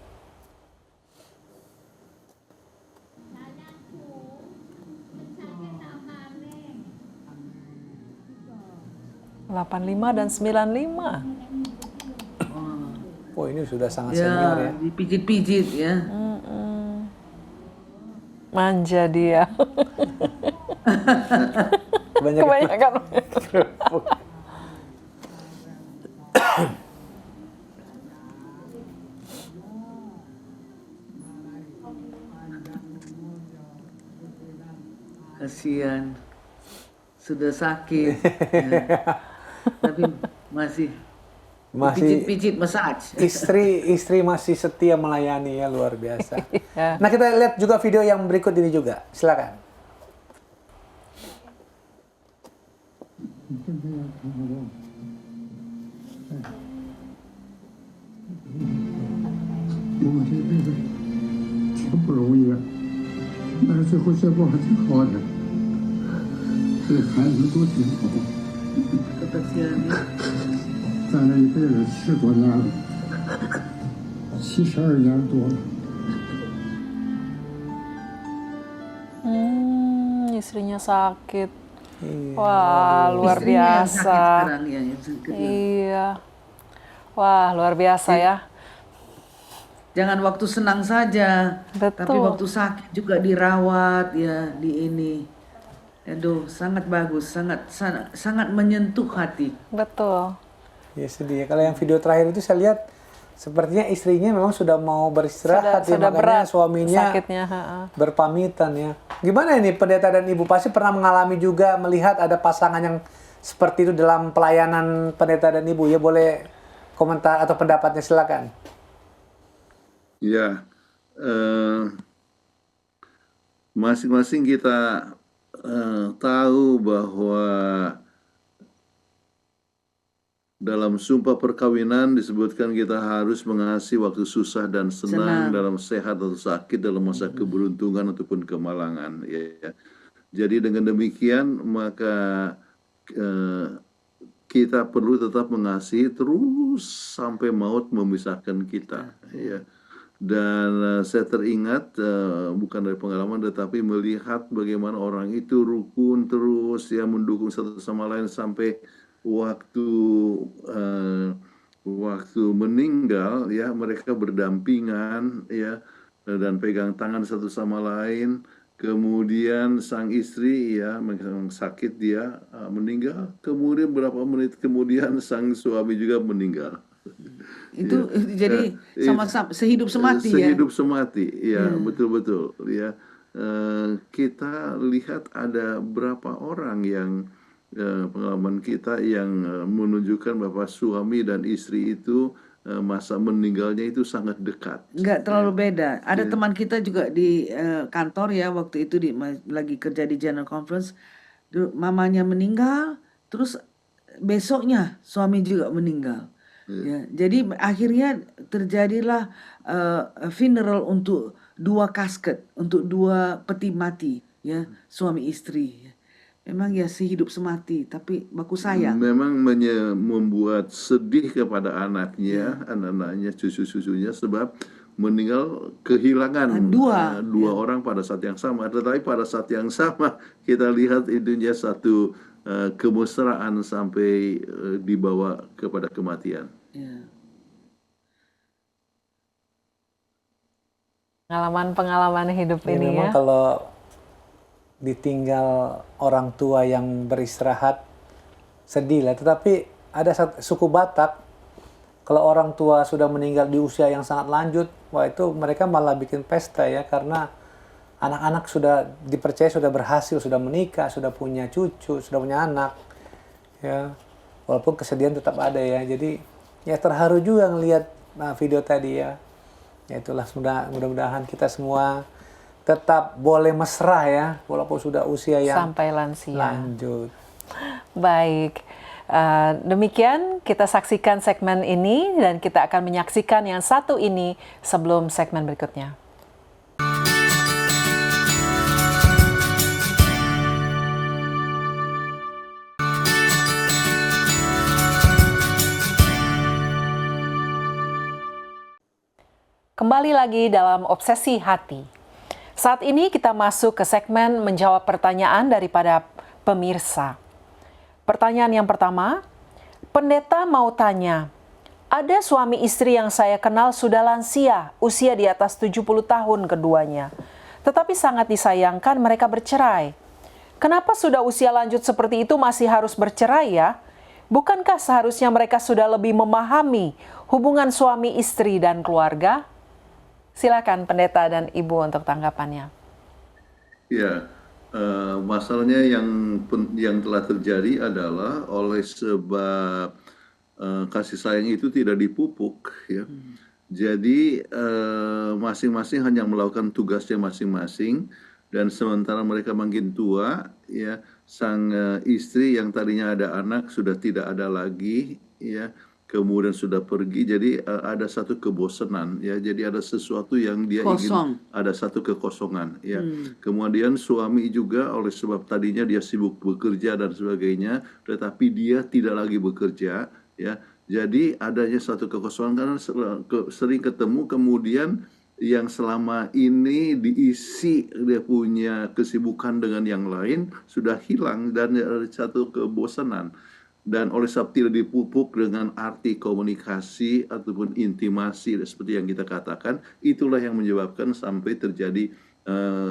...85 dan 95. Oh, ini sudah sangat senior ya. Dipijit-pijit ya. Manja dia. Kebanyakan. Kasihan. Sudah sakit. Ya. Tapi masih pijit-pijit massage. Istri masih setia melayani ya, luar biasa. Ya. Nah, kita lihat juga video yang berikut ini juga. Silakan. Kasihan. 干了一辈子10多年了，72年多了。 Istrinya sakit. Wah, luar Istrinya yang biasa. sakit sekarang ya. Yang sakit. Iya. Wah, luar biasa ya. Jangan waktu senang saja, tapi Betul. waktu sakit juga dirawat ya di ini. Aduh, sangat bagus, sangat menyentuh hati. Betul. Ya sedih ya. Kalau yang video terakhir itu saya lihat sepertinya istrinya memang sudah mau beristirahat ya, Sudah makanya berat suaminya sakitnya. berpamitan ya. Gimana ini pendeta dan ibu pasti pernah mengalami juga melihat ada pasangan yang seperti itu dalam pelayanan pendeta dan ibu ya, boleh komentar atau pendapatnya silakan. Ya, masing-masing kita tahu bahwa dalam sumpah perkawinan disebutkan kita harus mengasihi waktu susah dan senang, dalam sehat atau sakit, dalam masa keberuntungan ataupun kemalangan. Ya. Jadi dengan demikian maka kita perlu tetap mengasihi terus sampai maut memisahkan kita. Ya. Dan saya teringat bukan dari pengalaman tetapi melihat bagaimana orang itu rukun terus ya, mendukung satu sama lain sampai waktu meninggal ya, mereka berdampingan ya, dan pegang tangan satu sama lain. Kemudian sang istri ya sakit, dia meninggal. Kemudian beberapa menit kemudian sang suami juga meninggal. Itu jadi Ya, sama-sama sehidup semati ya. sehidup semati, ya betul-betul ya. Kita lihat ada berapa orang yang pengalaman kita yang menunjukkan bahwa suami dan istri itu masa meninggalnya itu sangat dekat. Nggak terlalu beda. Ada teman kita juga di kantor ya, waktu itu lagi kerja di General Conference, mamanya meninggal, terus besoknya suami juga meninggal. Ya, jadi akhirnya terjadilah funeral untuk 2 kasket, untuk 2 peti mati, ya, suami istri. Memang ya sehidup semati, tapi baku sayang. Memang membuat sedih kepada anaknya, anak-anaknya, cucu-cucunya, sebab meninggal kehilangan dua orang pada saat yang sama. Tetapi pada saat yang sama kita lihat itunya satu kemesraan sampai dibawa kepada kematian. Pengalaman-pengalaman hidup Ya, ini memang ya. kalau ditinggal orang tua yang beristirahat sedih lah. Tetapi ada suku Batak, kalau orang tua sudah meninggal di usia yang sangat lanjut, wah itu mereka malah bikin pesta ya, karena anak-anak sudah dipercaya sudah berhasil, sudah menikah, sudah punya cucu, sudah punya anak. Ya, walaupun kesedihan tetap ada ya. Jadi ya terharu juga ngelihat video tadi ya. Ya itulah, mudah-mudahan kita semua tetap boleh mesra ya, walaupun sudah usia yang Sampai lansia. lanjut. Baik, demikian kita saksikan segmen ini dan kita akan menyaksikan yang satu ini sebelum segmen berikutnya. Kembali lagi dalam Obsesi Hati. Saat ini kita masuk ke segmen menjawab pertanyaan daripada pemirsa. Pertanyaan yang pertama, pendeta mau tanya, ada suami istri yang saya kenal sudah lansia, usia di atas 70 tahun keduanya. Tetapi sangat disayangkan mereka bercerai. Kenapa sudah usia lanjut seperti itu masih harus bercerai ya? Bukankah seharusnya mereka sudah lebih memahami hubungan suami istri dan keluarga? Silakan pendeta dan ibu untuk tanggapannya. Ya, masalahnya yang telah terjadi adalah oleh sebab kasih sayang itu tidak dipupuk, ya. Jadi masing-masing hanya melakukan tugasnya masing-masing, dan sementara mereka makin tua, ya, sang istri yang tadinya ada anak sudah tidak ada lagi, ya. Kemudian sudah pergi, jadi ada satu kebosanan, ya. Jadi ada sesuatu yang dia ingin, ada satu kekosongan, ya. Kemudian suami juga oleh sebab tadinya dia sibuk bekerja dan sebagainya, tetapi dia tidak lagi bekerja, ya. Jadi adanya satu kekosongan karena sering ketemu, kemudian yang selama ini diisi dia punya kesibukan dengan yang lain sudah hilang dan ada satu kebosanan. dan oleh sebab tidak dipupuk dengan arti komunikasi ataupun intimasi seperti yang kita katakan, itulah yang menyebabkan sampai terjadi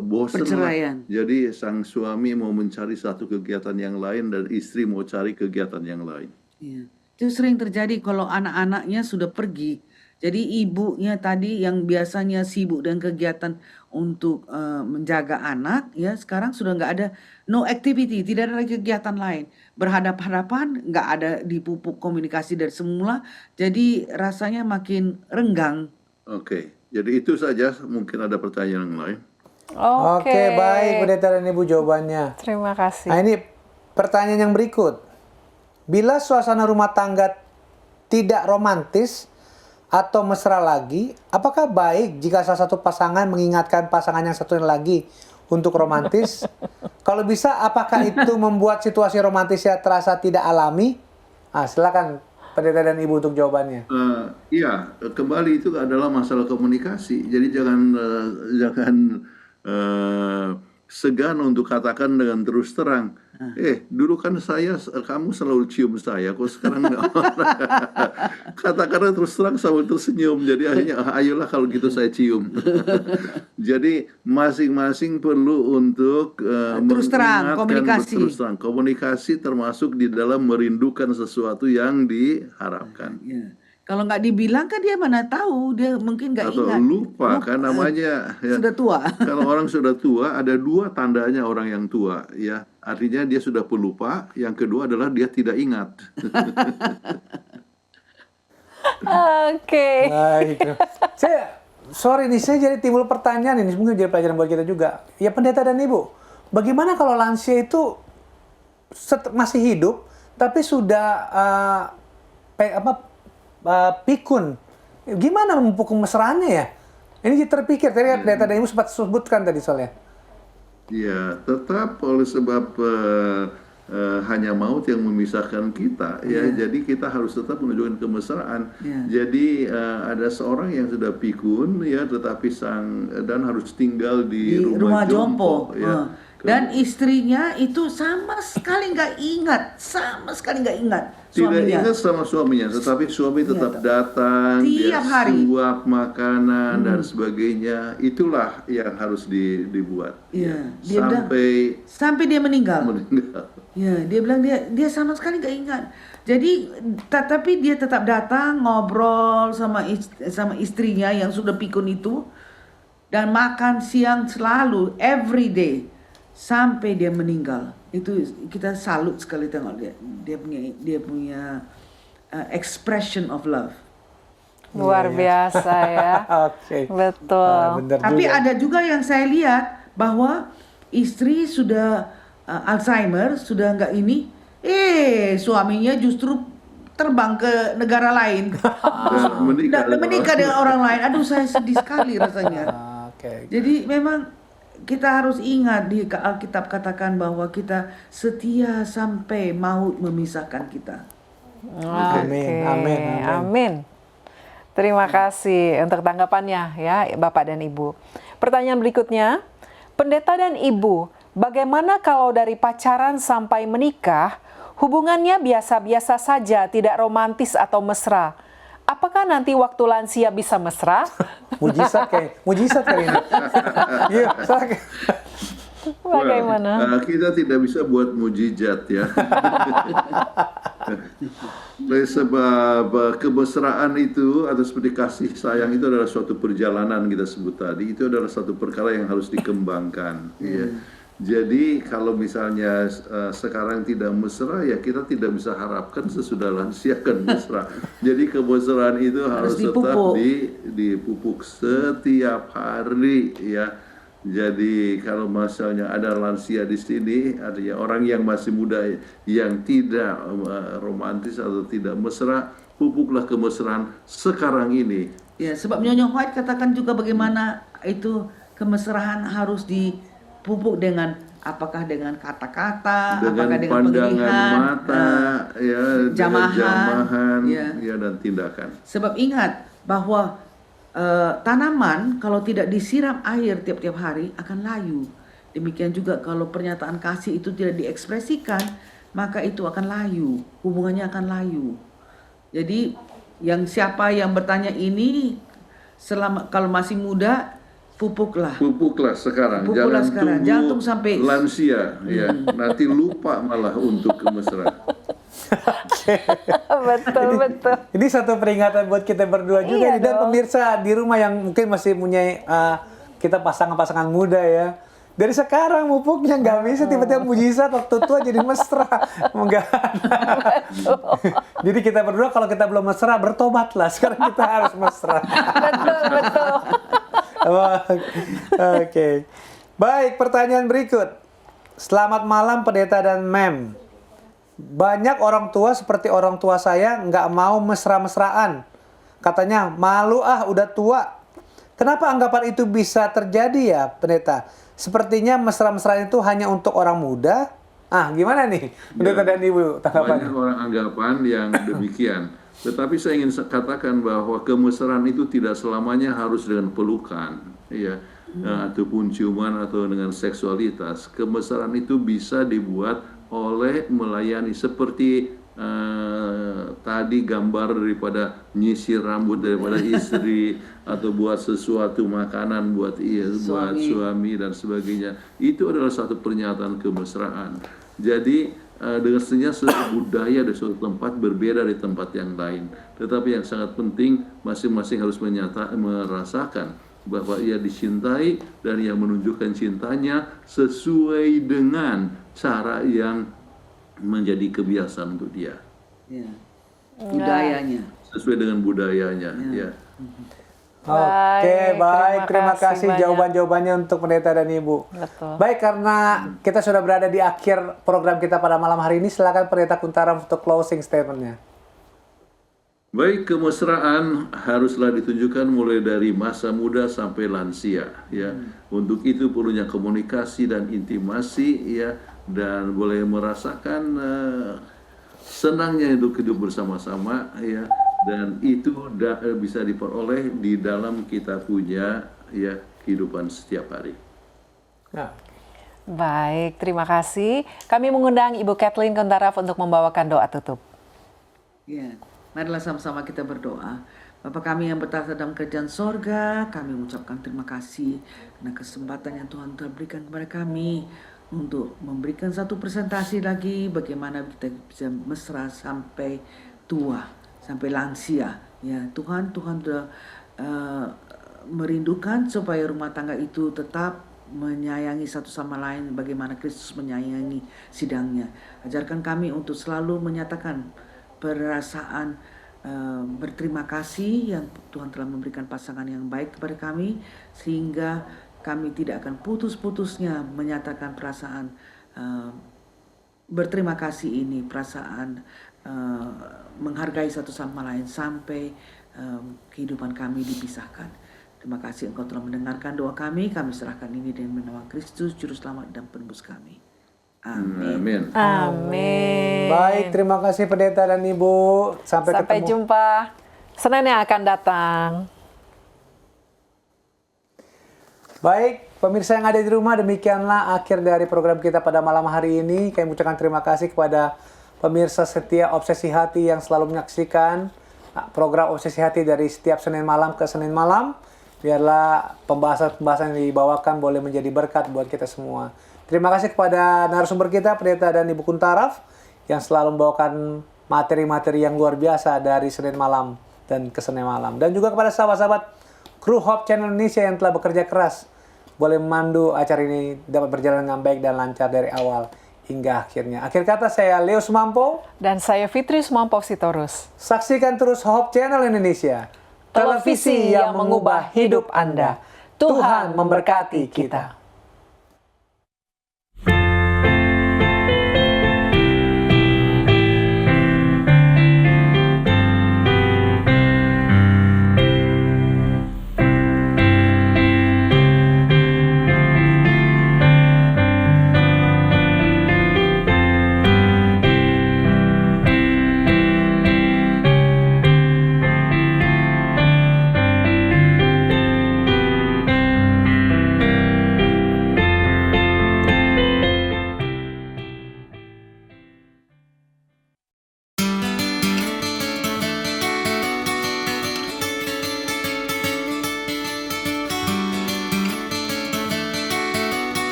bosan lah. Perceraian. Jadi sang suami mau mencari satu kegiatan yang lain dan istri mau cari kegiatan yang lain. Ya. Itu sering terjadi kalau anak-anaknya sudah pergi. Jadi ibunya tadi yang biasanya sibuk dengan kegiatan untuk menjaga anak, ya sekarang sudah nggak ada, no activity, tidak ada lagi kegiatan lain. Berhadap-hadapan, nggak ada dipupuk komunikasi dari semula, jadi rasanya makin renggang. Oke, jadi itu saja. Mungkin ada pertanyaan yang lain. Oke, baik Pendeta dan Ibu jawabannya. Terima kasih. Nah ini pertanyaan yang berikut. Bila suasana rumah tangga tidak romantis atau mesra lagi, apakah baik jika salah satu pasangan mengingatkan pasangan yang satunya lagi untuk romantis? Kalau bisa, apakah itu membuat situasi romantisnya terasa tidak alami? Silakan Pendeta dan Ibu untuk jawabannya. Iya, kembali itu adalah masalah komunikasi. Jadi jangan segan untuk katakan dengan terus terang. Dulu kan kamu selalu cium saya, kok sekarang nggak? Katakanlah terus terang sambil tersenyum. Jadi akhirnya, ayolah kalau gitu saya cium. Jadi masing-masing perlu untuk Terus terang, mengingatkan komunikasi. terus terang. Komunikasi termasuk di dalam merindukan sesuatu yang diharapkan. Ya. Kalau nggak dibilang kan dia mana tahu, dia mungkin nggak Atau ingat. lupa, kan namanya ya. Sudah tua. Kalau orang sudah tua, ada dua tandanya orang yang tua, ya. Artinya dia sudah pelupa. Yang kedua adalah dia tidak ingat. Oke. Baik. Sorry nih, saya jadi timbul pertanyaan ini, mungkin jadi pelajaran buat kita juga. Ya Pendeta dan Ibu, bagaimana kalau lansia itu masih hidup, tapi sudah pikun? Gimana memupuk kemesraannya ya? Ini terpikir, tadi Pendeta dan Ibu sempat sebutkan tadi soalnya. Ya, tetap oleh sebab hanya maut yang memisahkan kita, ya. Jadi kita harus tetap menunjukkan kemesraan. Jadi ada seorang yang sudah pikun, ya, tetapi dan harus tinggal di rumah jompo, ya. Dan istrinya itu sama sekali nggak ingat Tidak suaminya. ingat sama suaminya, tetapi suami tetap datang, dia Tiap hari. suap makanan dan sebagainya. Itulah yang harus dibuat, Iya, ya. dia sampai dia meninggal. Ya, dia bilang dia sama sekali nggak ingat. Jadi tapi dia tetap datang ngobrol sama istrinya yang sudah pikun itu, dan makan siang selalu every day sampai dia meninggal. Itu kita salut sekali tengok dia punya expression of love. Luar biasa ya. Oke. Betul. Benar Tapi juga. ada juga yang saya lihat bahwa istri sudah Alzheimer, sudah nggak ini, suaminya justru terbang ke negara lain, menikah dengan orang lain. Aduh, saya sedih sekali rasanya. Oke. Jadi memang kita harus ingat, di Alkitab katakan bahwa kita setia sampai maut memisahkan kita. Amin, amin, amin. Amin. Terima kasih untuk tanggapannya ya Bapak dan Ibu. Pertanyaan berikutnya, Pendeta dan Ibu, bagaimana kalau dari pacaran sampai menikah, hubungannya biasa-biasa saja, tidak romantis atau mesra? Apakah nanti waktu lansia bisa mesra? Mujizat kali ini. Iya, Bagaimana? Kita tidak bisa buat mujizat, ya. Sebab kemesraan itu atau seperti kasih sayang itu adalah suatu perjalanan, kita sebut tadi. Itu adalah satu perkara yang harus dikembangkan, ya. Jadi kalau misalnya sekarang tidak mesra, ya kita tidak bisa harapkan sesudah lansia akan mesra. Jadi kemesraan itu harus tetap dipupuk setiap hari, ya. Jadi kalau misalnya ada lansia di sini, artinya orang yang masih muda yang tidak romantis atau tidak mesra, pupuklah kemesraan sekarang ini. Ya, sebab Nyonya White katakan juga bagaimana itu kemesraan harus dipupuk dengan apakah dengan kata-kata, apakah dengan pandangan pemilihan mata, ya, jamahan, ya, dan tindakan. Sebab ingat bahwa tanaman kalau tidak disiram air tiap-tiap hari akan layu. Demikian juga kalau pernyataan kasih itu tidak diekspresikan, maka itu akan layu, hubungannya akan layu. Jadi siapa yang bertanya ini kalau masih muda, pupuklah sekarang, Pupuklah jangan sekarang. tunggu Jangan tunggu sampai lansia, ya. Nanti lupa malah untuk mesra. Betul. Ini satu peringatan buat kita berdua juga Iya nih, dan dong. pemirsa di rumah yang mungkin masih punya kita pasangan-pasangan muda ya. Dari sekarang pupuknya nggak bisa tiba-tiba mujizat waktu tua jadi mesra. Enggak. Jadi kita berdua kalau kita belum mesra bertobatlah. Sekarang kita harus mesra. Betul. Oke. Baik, pertanyaan berikut. Selamat malam Pendeta dan Mem. Banyak orang tua seperti orang tua saya nggak mau mesra-mesraan. Katanya malu udah tua. Kenapa anggapan itu bisa terjadi ya Pendeta? Sepertinya mesra-mesraan itu hanya untuk orang muda. Gimana nih Pendeta dan Ibu tanggapannya? Banyak orang anggapan yang demikian. Tetapi saya ingin katakan bahwa kemesraan itu tidak selamanya harus dengan pelukan, ya, ataupun ciuman atau dengan seksualitas. Kemesraan itu bisa dibuat oleh melayani seperti tadi gambar daripada nyisir rambut daripada istri atau buat sesuatu makanan buat suami dan sebagainya. Itu adalah satu pernyataan kemesraan. Jadi dengan budaya di suatu tempat berbeda dari tempat yang lain. Tetapi yang sangat penting masing-masing harus merasakan bahwa ia dicintai dan ia menunjukkan cintanya sesuai dengan cara yang menjadi kebiasaan untuk dia. Ya. Budayanya. Sesuai dengan budayanya, ya. Oke, baik. Terima kasih banyak. jawaban-jawabannya untuk Pendeta dan Ibu. Betul. Baik, karena kita sudah berada di akhir program kita pada malam hari ini, silakan Pendeta Kuntaram untuk closing statement-nya. Baik, kemesraan haruslah ditunjukkan mulai dari masa muda sampai lansia, ya. Untuk itu perlunya komunikasi dan intimasi, ya, dan boleh merasakan senangnya untuk hidup bersama-sama, ya, dan itu bisa diperoleh di dalam kita punya, ya, kehidupan setiap hari. Nah. Baik, terima kasih. Kami mengundang Ibu Kathleen Kuntaraf untuk membawakan doa tutup. Ya, marilah sama-sama kita berdoa. Bapa kami yang bertahta dalam kerajaan sorga, kami mengucapkan terima kasih karena kesempatan yang Tuhan telah berikan kepada kami untuk memberikan satu presentasi lagi bagaimana kita bisa mesra sampai tua, sampai lansia. Ya, Tuhan sudah merindukan supaya rumah tangga itu tetap menyayangi satu sama lain bagaimana Kristus menyayangi sidangnya. Ajarkan kami untuk selalu menyatakan perasaan berterima kasih yang Tuhan telah memberikan pasangan yang baik kepada kami, sehingga kami tidak akan putus-putusnya menyatakan perasaan berterima kasih ini, perasaan menghargai satu sama lain sampai kehidupan kami dipisahkan. Terima kasih Engkau telah mendengarkan doa kami serahkan ini dengan nama Kristus, Juru Selamat dan Penebus kami. Amin. Amin. Baik, terima kasih Pendeta dan Ibu. Sampai ketemu. Jumpa Senin yang akan datang. Baik, pemirsa yang ada di rumah, demikianlah akhir dari program kita pada malam hari ini. Kami mengucapkan terima kasih kepada pemirsa setia Obsesi Hati yang selalu menyaksikan program Obsesi Hati dari setiap Senin malam ke Senin malam. Biarlah pembahasan-pembahasan yang dibawakan boleh menjadi berkat buat kita semua. Terima kasih kepada narasumber kita, Pendeta dan Ibu Kuntaraf, yang selalu membawakan materi-materi yang luar biasa dari Senin malam dan ke Senin malam. Dan juga kepada sahabat-sahabat kru Hope Channel Indonesia yang telah bekerja keras boleh memandu acara ini dapat berjalan dengan baik dan lancar dari awal hingga akhirnya. Akhir kata, saya Leo Sumampo. Dan saya Fitri Sumampo Sitorus. Saksikan terus Hope Channel Indonesia. Televisi yang mengubah hidup Anda. Tuhan memberkati kita.